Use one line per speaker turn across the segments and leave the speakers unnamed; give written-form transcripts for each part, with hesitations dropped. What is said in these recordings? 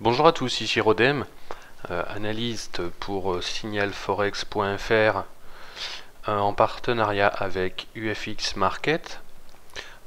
Bonjour à tous, ici Rodem, analyste pour signalforex.fr en partenariat avec UFX Market.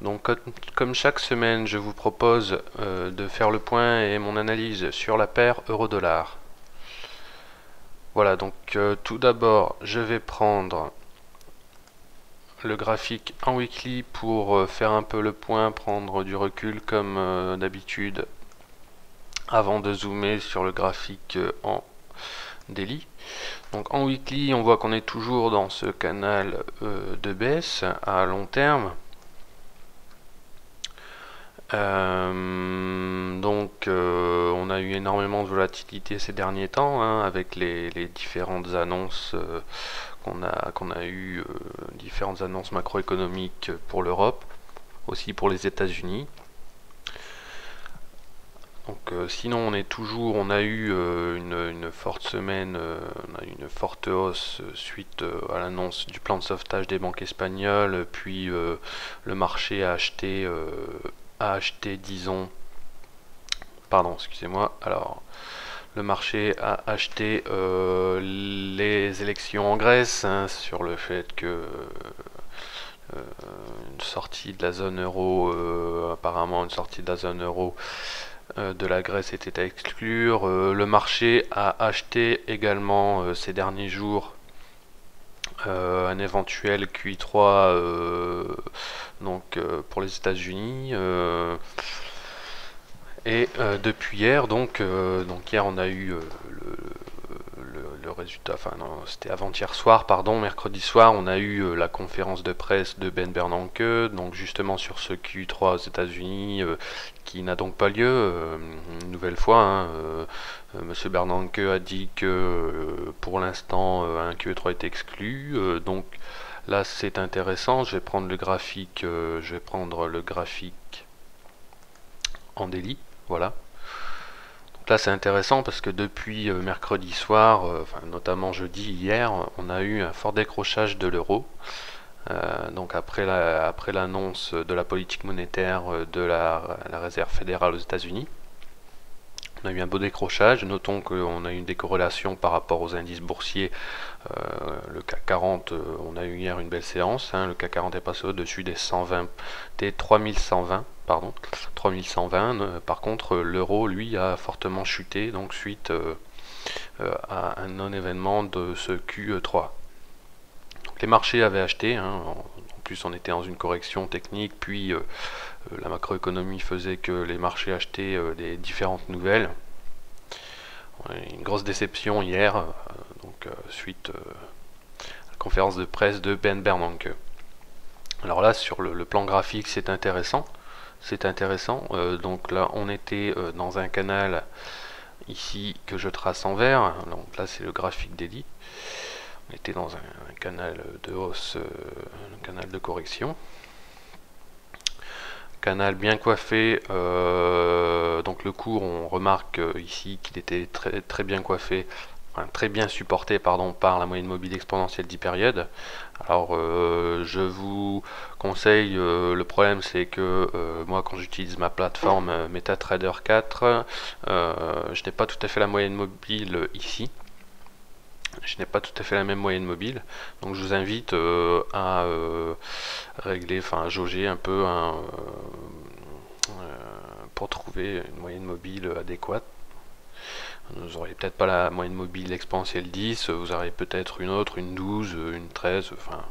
Donc comme chaque semaine, je vous propose de faire le point et mon analyse sur la paire euro-dollar. Voilà, donc tout d'abord, je vais prendre le graphique en weekly pour faire un peu le point, prendre du recul comme d'habitude avant de zoomer sur le graphique en daily. Donc en weekly, on voit qu'on est toujours dans ce canal de baisse à long terme. On a eu énormément de volatilité ces derniers temps hein, avec les différentes annonces qu'on a eues, différentes annonces macroéconomiques pour l'Europe, aussi pour les États-Unis. Donc sinon on a eu une forte semaine, on a eu une forte hausse suite à l'annonce du plan de sauvetage des banques espagnoles, puis le marché a acheté disons, pardon excusez-moi, alors le marché a acheté les élections en Grèce hein, sur le fait que une sortie de la zone euro, apparemment une sortie de la zone euro de la Grèce était à exclure. Le marché a acheté également ces derniers jours un éventuel QI3 pour les États-Unis. Depuis hier, donc hier on a eu le résultat, enfin non, c'était avant-hier soir, pardon, mercredi soir, on a eu la conférence de presse de Ben Bernanke, donc justement sur ce Q3 aux États-Unis, qui n'a donc pas lieu, une nouvelle fois. Hein, Monsieur Bernanke a dit que pour l'instant un Q3 est exclu, donc là c'est intéressant. Je vais prendre le graphique en daily, voilà. Là c'est intéressant parce que depuis mercredi soir, enfin, notamment jeudi, hier, on a eu un fort décrochage de l'euro. Donc après l'annonce de la politique monétaire de la Réserve fédérale aux États-Unis, on a eu un beau décrochage. Notons qu'on a eu une décorrélation par rapport aux indices boursiers. Le CAC 40, on a eu hier une belle séance. Hein. Le CAC 40 est passé au-dessus des 120, des 3120, pardon, 3120. Par contre, l'euro, lui, a fortement chuté, donc suite à un non-événement de ce Q3. Donc, les marchés avaient acheté. Hein. En plus, on était dans une correction technique, puis la macroéconomie faisait que les marchés achetaient les différentes nouvelles. Une grosse déception hier, suite à la conférence de presse de Ben Bernanke. Alors là, sur le plan graphique, c'est intéressant. Donc là, on était dans un canal ici que je trace en vert. Donc là, c'est le graphique daily. On était dans un canal de hausse, un canal de correction. Canal bien coiffé, donc le cours, on remarque ici qu'il était très bien coiffé, enfin, très bien supporté pardon, par la moyenne mobile exponentielle 10 périodes. Alors je vous conseille, le problème c'est que moi quand j'utilise ma plateforme MetaTrader 4, je n'ai pas tout à fait la moyenne mobile ici. Je n'ai pas tout à fait la même moyenne mobile, donc je vous invite à régler, enfin à jauger un peu pour trouver une moyenne mobile adéquate. Vous n'aurez peut-être pas la moyenne mobile exponentielle 10, vous aurez peut-être une autre, une 12, une 13, enfin...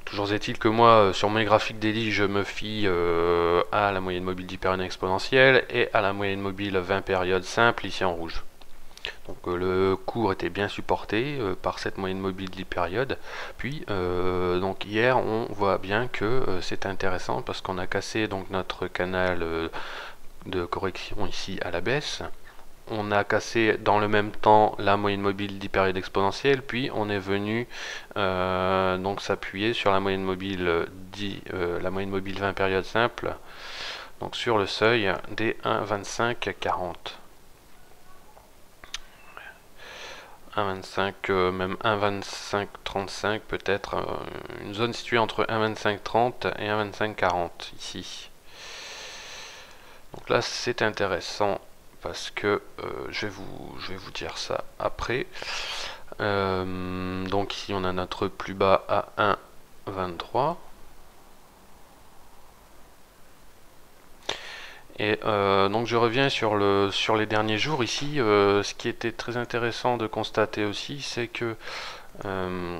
Toujours est-il que moi, sur mes graphiques daily, je me fie à la moyenne mobile 10 périodes exponentielle et à la moyenne mobile 20 périodes simple, ici en rouge. Donc le cours était bien supporté par cette moyenne mobile 10 périodes. Puis donc hier on voit bien que c'est intéressant parce qu'on a cassé donc notre canal de correction ici à la baisse. On a cassé dans le même temps la moyenne mobile 10 périodes exponentielle, puis on est venu donc s'appuyer sur la moyenne mobile la moyenne mobile 20 périodes simple, donc sur le seuil des 1,2540. 1,25, même 1,2535 peut-être, une zone située entre 1,2530 et 1,2540 ici. Donc là c'est intéressant parce que je vais vous dire ça après. Donc ici on a notre plus bas à 1,23. Et donc je reviens sur les derniers jours ici. Ce qui était très intéressant de constater aussi, c'est que on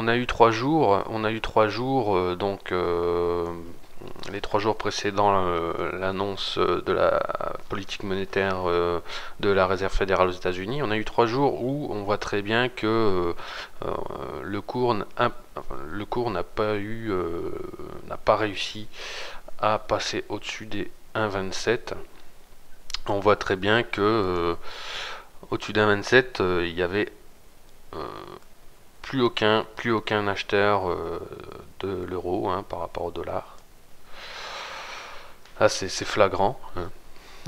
a eu 3 jours. Donc les 3 jours précédant l'annonce de la politique monétaire de la Réserve fédérale aux États-Unis, on a eu 3 jours où on voit très bien que le cours n'a pas réussi à passer au-dessus des 1,27. On voit très bien que au-dessus d'un 27, il y avait plus aucun acheteur de l'euro par rapport au dollar. Là, c'est flagrant.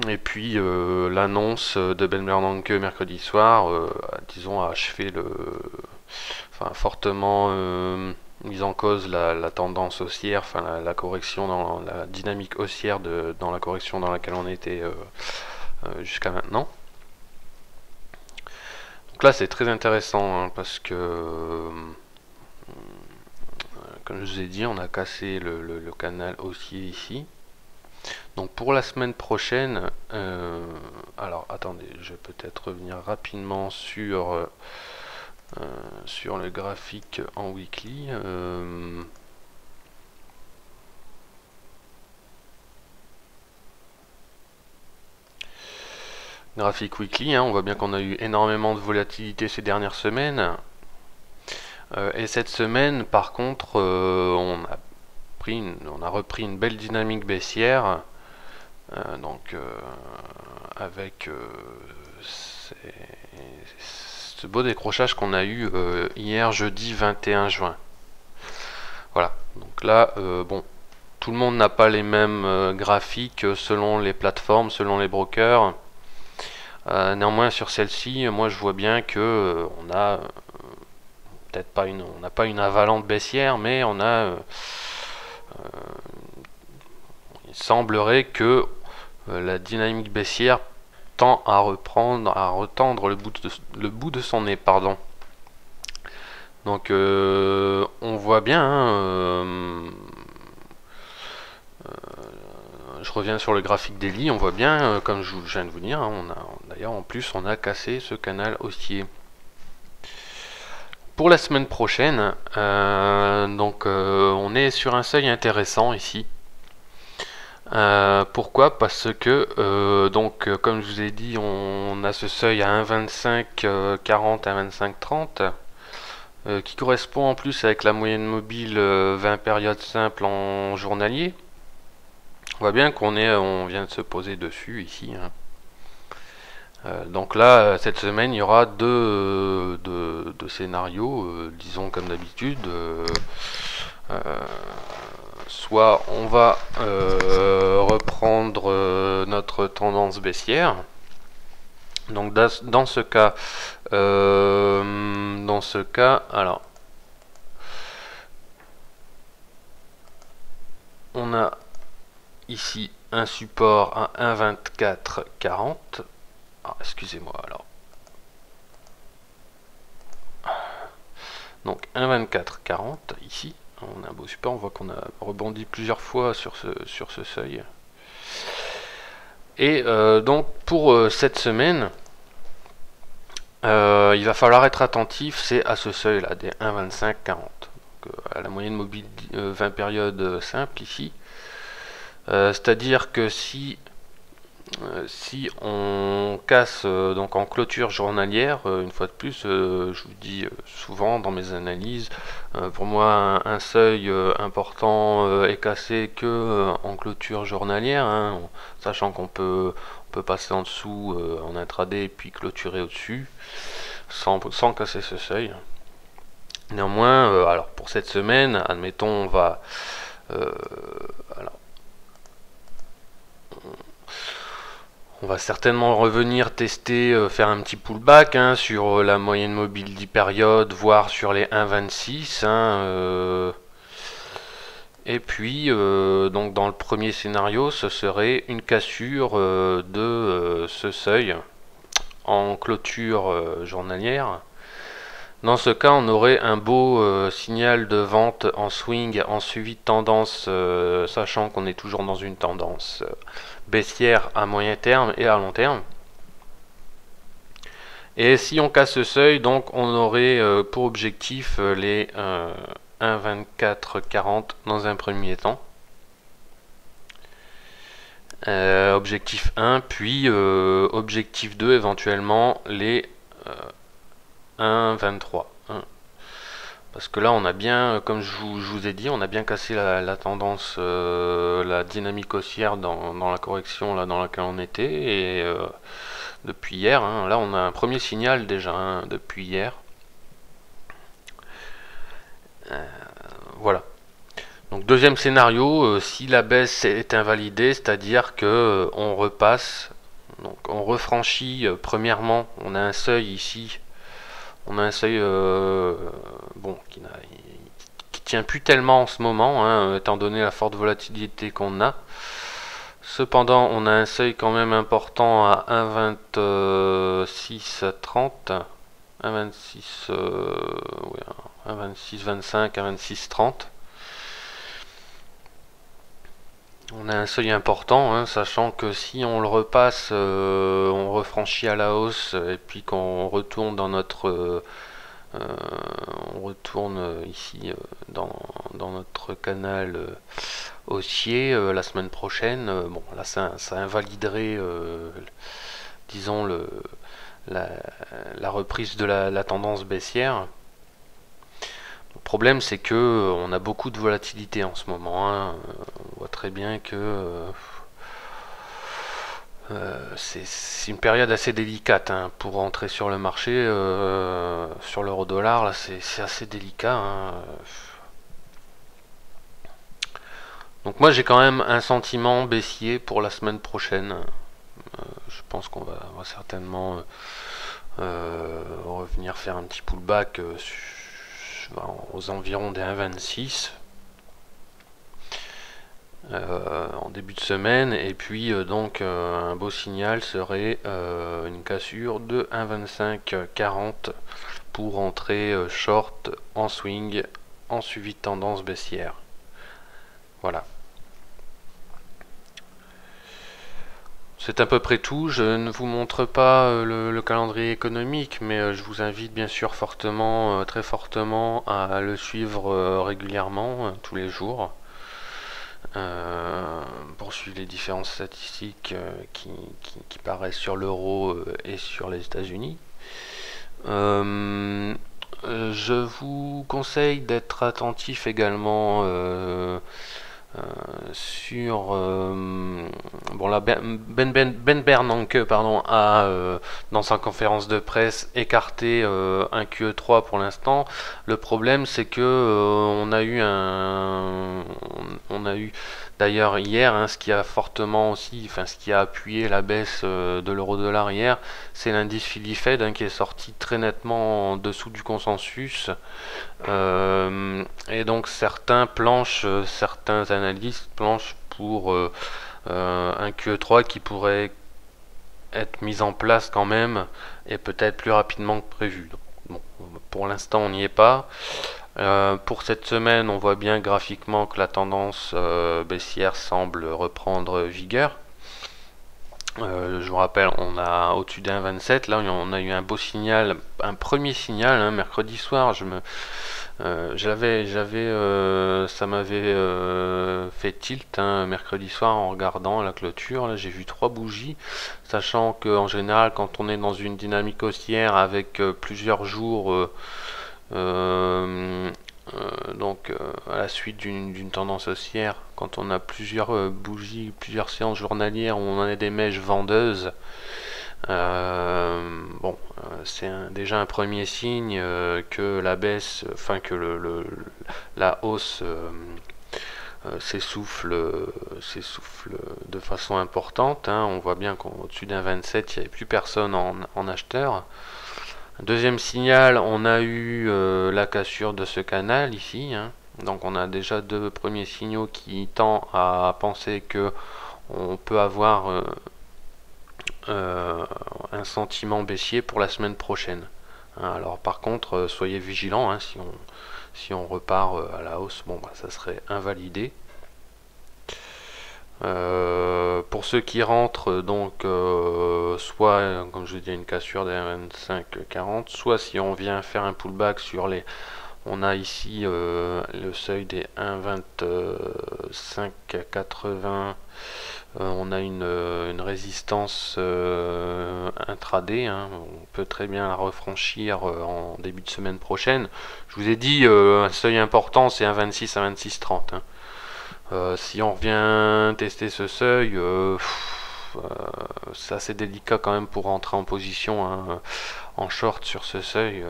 Et puis l'annonce de Ben Bernanke mercredi soir, disons, a achevé fortement mise en cause la tendance haussière, la correction dans la dynamique haussière dans la correction dans laquelle on était jusqu'à maintenant. Donc là, c'est très intéressant parce que, comme je vous ai dit, on a cassé le canal haussier ici. Donc pour la semaine prochaine, alors attendez, je vais peut-être revenir rapidement sur le graphique en weekly. Graphique weekly, on voit bien qu'on a eu énormément de volatilité ces dernières semaines. Et cette semaine, par contre, on a repris une belle dynamique baissière. Donc avec ce beau décrochage qu'on a eu hier jeudi 21 juin. Voilà, donc là, bon, tout le monde n'a pas les mêmes graphiques selon les plateformes, selon les brokers. Néanmoins sur celle-ci, moi je vois bien que on a peut-être pas on n'a pas une avalanche baissière, mais on a il semblerait que la dynamique baissière tend à retendre le bout de son nez, pardon. Donc on voit bien, je reviens sur le graphique daily, on voit bien, comme je viens de vous dire, d'ailleurs en plus on a cassé ce canal haussier. Pour la semaine prochaine, donc on est sur un seuil intéressant ici. Pourquoi? Parce que donc comme je vous ai dit, on a ce seuil à 1,2540 à 1,2530 qui correspond en plus avec la moyenne mobile 20 périodes simples en journalier. On voit bien on vient de se poser dessus ici. Donc là, cette semaine, il y aura deux scénarios, disons comme d'habitude. Soit on va reprendre notre tendance baissière. Donc dans ce cas, alors on a ici un support à 1,2440. Ah, excusez-moi alors. Donc 1,2440 ici. On a un beau support, on voit qu'on a rebondi plusieurs fois sur ce seuil. Et donc pour cette semaine, il va falloir être attentif, c'est à ce seuil là, des 1,2540. À la moyenne mobile 20 périodes simple ici. C'est-à-dire que si on casse donc en clôture journalière, une fois de plus, je vous dis souvent dans mes analyses, pour moi un seuil important est cassé que en clôture journalière, sachant qu'on peut passer en dessous en intraday et puis clôturer au-dessus sans casser ce seuil. Néanmoins, alors pour cette semaine, admettons, on va on va certainement revenir tester, faire un petit pullback sur la moyenne mobile 10 périodes, voire sur les 1,26. Et puis, donc dans le premier scénario, ce serait une cassure de ce seuil en clôture journalière. Dans ce cas, on aurait un beau signal de vente en swing, en suivi de tendance, sachant qu'on est toujours dans une tendance baissière à moyen terme et à long terme. Et si on casse ce seuil, donc on aurait pour objectif les 1,2440 dans un premier temps. Objectif 1, puis objectif 2 éventuellement les 1,23. Parce que là on a bien, comme je vous ai dit, on a bien cassé la tendance, la dynamique haussière dans la correction là dans laquelle on était, et depuis hier, hein, là on a un premier signal déjà hein, depuis hier. Voilà. Donc deuxième scénario, si la baisse est invalidée, c'est-à-dire que on repasse, donc on refranchit, premièrement, on a un seuil ici, on a un seuil bon, qui tient plus tellement en ce moment, hein, étant donné la forte volatilité qu'on a. Cependant, on a un seuil quand même important à 1,2630, 1,26, ouais, 1,2625, 1,2630. On a un seuil important, hein, sachant que si on le repasse, on refranchit à la hausse et puis qu'on retourne dans notre, on retourne ici dans notre canal haussier la semaine prochaine. Bon, là ça invaliderait, disons la reprise de la tendance baissière. Le problème, c'est que on a beaucoup de volatilité en ce moment. Hein. On voit très bien que c'est une période assez délicate hein, pour rentrer sur le marché. Sur l'euro-dollar, là, c'est assez délicat. Hein. Donc moi, j'ai quand même un sentiment baissier pour la semaine prochaine. Je pense qu'on va certainement revenir faire un petit pullback aux environs des 1,26 en début de semaine, et puis donc un beau signal serait une cassure de 1,2540 pour entrer short en swing en suivi de tendance baissière. Voilà. C'est à peu près tout. Je ne vous montre pas le calendrier économique, mais je vous invite bien sûr fortement, très fortement, à le suivre régulièrement, tous les jours, pour suivre les différentes statistiques qui paraissent sur l'euro et sur les États-Unis. Je vous conseille d'être attentif également sur bon là Ben Bernanke pardon a dans sa conférence de presse écarté un QE3 pour l'instant. Le problème c'est que on a eu d'ailleurs hier hein, ce qui a fortement aussi, enfin ce qui a appuyé la baisse de l'euro-dollar hier, c'est l'indice Philly Fed hein, qui est sorti très nettement en dessous du consensus. Et donc certains analystes planchent pour un QE3 qui pourrait être mis en place quand même et peut-être plus rapidement que prévu. Donc, bon, pour l'instant on n'y est pas. Pour cette semaine on voit bien graphiquement que la tendance baissière semble reprendre vigueur. Je vous rappelle, on a au-dessus d'un 27, là on a eu un beau signal, un premier signal hein, mercredi soir. Ça m'avait fait tilt hein, mercredi soir en regardant la clôture. Là j'ai vu 3 bougies, sachant que en général quand on est dans une dynamique haussière avec plusieurs jours donc à la suite d'une tendance haussière, quand on a plusieurs bougies, plusieurs séances journalières où on en a des mèches vendeuses, bon, c'est déjà un premier signe que la baisse, enfin que la hausse s'essouffle de façon importante. Hein. On voit bien qu'au-dessus d'un 27, il n'y avait plus personne en acheteur. Deuxième signal, on a eu la cassure de ce canal ici, hein. Donc on a déjà deux premiers signaux qui tendent à penser que on peut avoir un sentiment baissier pour la semaine prochaine. Alors par contre, soyez vigilants, hein, si on repart à la hausse, bon bah, ça serait invalidé. Pour ceux qui rentrent, donc soit comme je dis une cassure des 25-40, soit si on vient faire un pullback sur les, on a ici le seuil des 1,2580. On a une résistance intraday, hein. On peut très bien la refranchir en début de semaine prochaine. Je vous ai dit, un seuil important c'est 1,26 à 26,30, hein. Si on revient tester ce seuil, c'est assez délicat quand même pour rentrer en position, hein, en short sur ce seuil.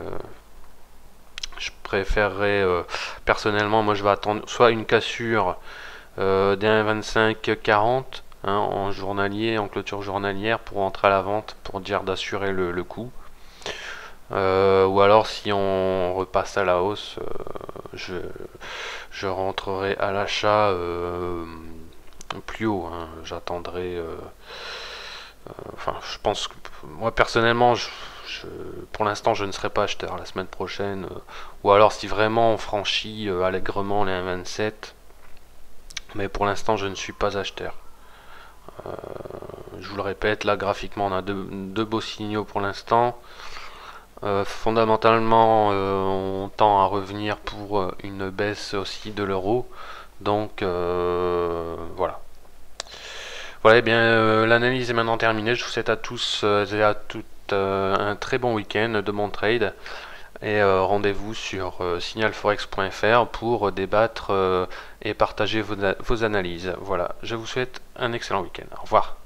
Je préférerais, personnellement, moi je vais attendre soit une cassure des 1,25-40, hein, en journalier, en clôture journalière pour rentrer à la vente, pour dire d'assurer le coup. Ou alors si on repasse à la hausse, je rentrerai à l'achat plus haut, hein. J'attendrai, enfin je pense que moi personnellement pour l'instant je ne serai pas acheteur la semaine prochaine, ou alors si vraiment on franchit allègrement les 1,27, mais pour l'instant je ne suis pas acheteur. Je vous le répète, là graphiquement on a deux beaux signaux pour l'instant. Fondamentalement, on tend à revenir pour une baisse aussi de l'euro. Donc voilà. Voilà, et bien l'analyse est maintenant terminée. Je vous souhaite à tous et à toutes un très bon week-end de bon trade. Et rendez-vous sur signalforex.fr pour débattre et partager vos analyses. Voilà, je vous souhaite un excellent week-end. Au revoir.